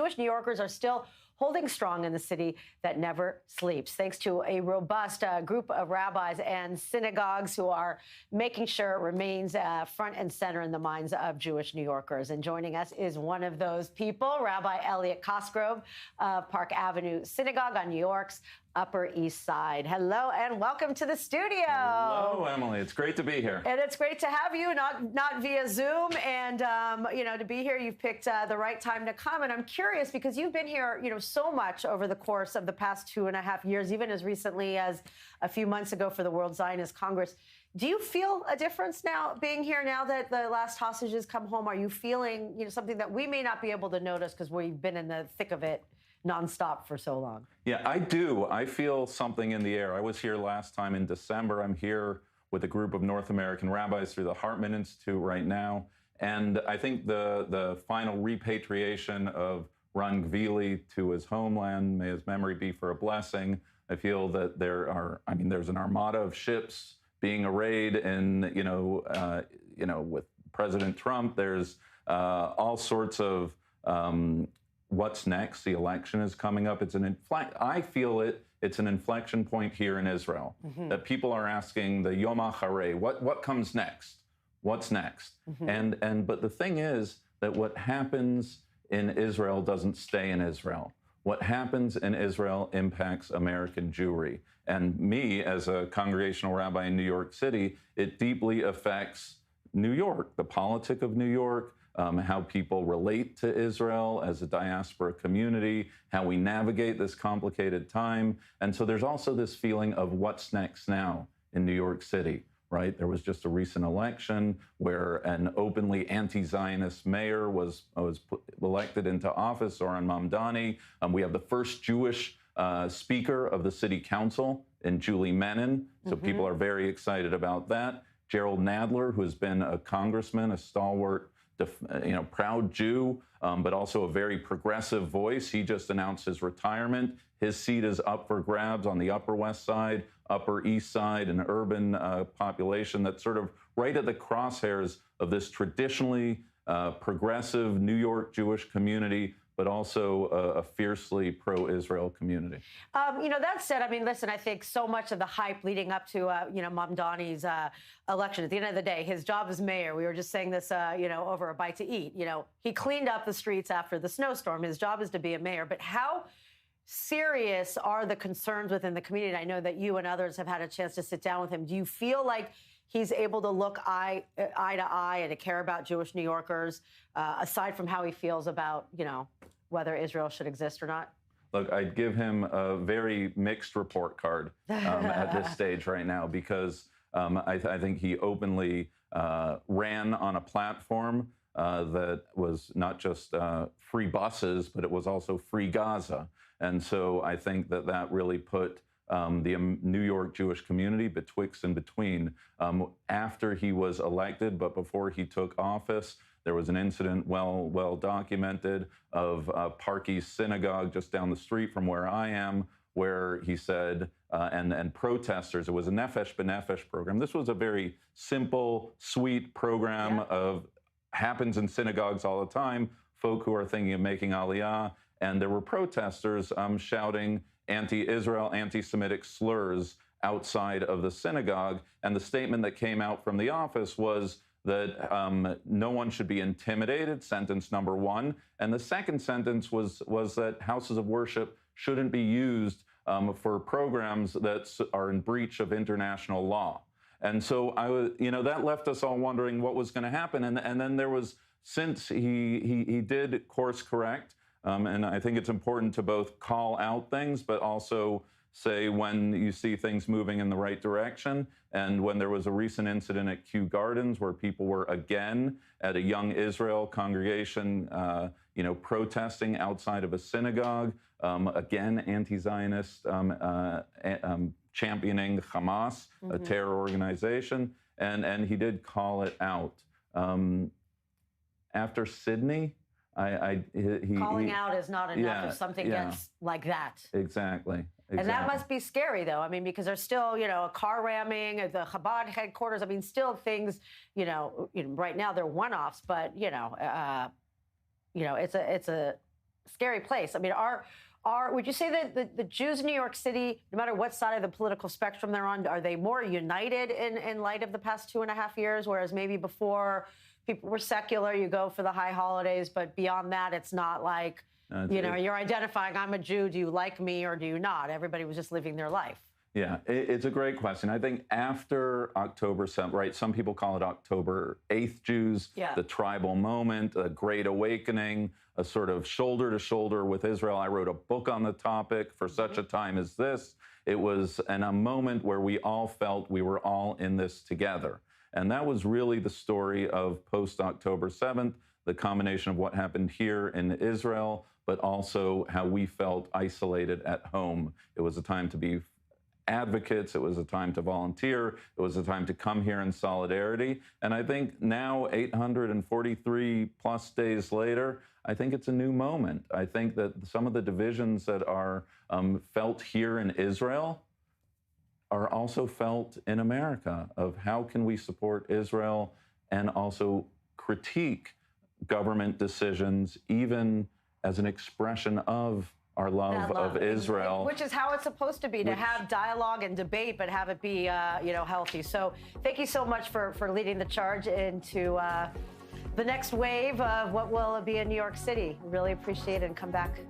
Jewish New Yorkers are still holding strong in the city that never sleeps, thanks to a robust group of rabbis and synagogues who are making sure it remains front and center in the minds of Jewish New Yorkers. And joining us is one of those people, Rabbi Elliot Cosgrove of Park Avenue Synagogue on New York's Upper East Side. Hello and welcome to the studio. Hello, Emily. It's great to be here. And it's great to have you, not via Zoom. And, to be here, you've picked the right time to come. And I'm curious because you've been here, so much over the course of the past 2.5 years, even as recently as a few months ago for the World Zionist Congress. Do you feel a difference now being here now that the last hostages come home? Are you feeling, something that we may not be able to notice because we've been in the thick of it nonstop for so long? Yeah, I do. I feel something in the air. I was here last time in December. I'm here with a group of North American rabbis through the Hartman Institute right now. And I think the final repatriation of Ron Gvili to his homeland, may his memory be for a blessing. I feel that there's an armada of ships being arrayed and, with President Trump, there's all sorts of what's next. The election is coming up. I feel it's an inflection point here in Israel, that people are asking the Yom HaCharei, what comes next? What's next? But the thing is that what happens in Israel doesn't stay in Israel. What happens in Israel impacts American Jewry. And me, as a congregational rabbi in New York City, it deeply affects New York, the politic of New York, how people relate to Israel as a diaspora community, how we navigate this complicated time. And so there's also this feeling of what's next now in New York City, right? There was just a recent election where an openly anti-Zionist mayor was elected into office, Zoran Mamdani. We have the first Jewish speaker of the city council in Julie Menon. So people are very excited about that. Gerald Nadler, who has been a congressman, a stalwart, proud Jew, but also a very progressive voice. He just announced his retirement. His seat is up for grabs on the Upper West Side, Upper East Side, an urban population that's sort of right at the crosshairs of this traditionally progressive New York Jewish community, but also a fiercely pro-Israel community. That said, listen, I think so much of the hype leading up to, Mamdani's election, at the end of the day, his job as mayor, we were just saying this, over a bite to eat, he cleaned up the streets after the snowstorm. His job is to be a mayor. But how serious are the concerns within the community? I know that you and others have had a chance to sit down with him. Do you feel like he's able to look eye to eye and to care about Jewish New Yorkers, aside from how he feels about, whether Israel should exist or not? Look, I'd give him a very mixed report card at this stage right now, because I think he openly ran on a platform that was not just free buses, but it was also free Gaza. And so I think that really put the New York Jewish community betwixt and between. After he was elected, but before he took office, there was an incident well documented of Park East Synagogue just down the street from where I am, where he said, and protesters, it was a Nefesh B'Nefesh program. This was a very simple, sweet program of happens in synagogues all the time, folk who are thinking of making Aliyah, and there were protesters shouting anti-Israel, anti-Semitic slurs outside of the synagogue. And the statement that came out from the office was that no one should be intimidated, sentence number one. And the second sentence was that houses of worship shouldn't be used for programs that are in breach of international law. And so that left us all wondering what was going to happen. And then there was, since he did course correct, and I think it's important to both call out things, but also say when you see things moving in the right direction. And when there was a recent incident at Kew Gardens where people were again at a Young Israel congregation, protesting outside of a synagogue, again, anti-Zionist, championing Hamas, a terror organization, and he did call it out. After Sydney, calling out is not enough if something gets like that. Exactly. And that must be scary, though. Because there's still, a car ramming at the Chabad headquarters. Still things, right now they're one-offs, but it's scary place. I mean, would you say that the Jews in New York City, no matter what side of the political spectrum they're on, are they more united in light of the past 2.5 years? Whereas maybe before people were secular, you go for the high holidays, but beyond that, it's not like, you're identifying, I'm a Jew, do you like me or do you not? Everybody was just living their life. Yeah, it's a great question. I think after October 7th, right, some people call it October 8th Jews, the tribal moment, a great awakening, a sort of shoulder to shoulder with Israel. I wrote a book on the topic, For Such a Time as This. It was a moment where we all felt we were all in this together. And that was really the story of post-October 7th, the combination of what happened here in Israel, but also how we felt isolated at home. It was a time to be advocates. It was a time to volunteer. It was a time to come here in solidarity. And I think now, 843 plus days later, I think it's a new moment. I think that some of the divisions that are felt here in Israel are also felt in America, of how can we support Israel and also critique government decisions, even as an expression of our love of Israel. Which is how it's supposed to be, to have dialogue and debate, but have it be, healthy. So thank you so much for leading the charge into the next wave of what will be in New York City. Really appreciate it, and come back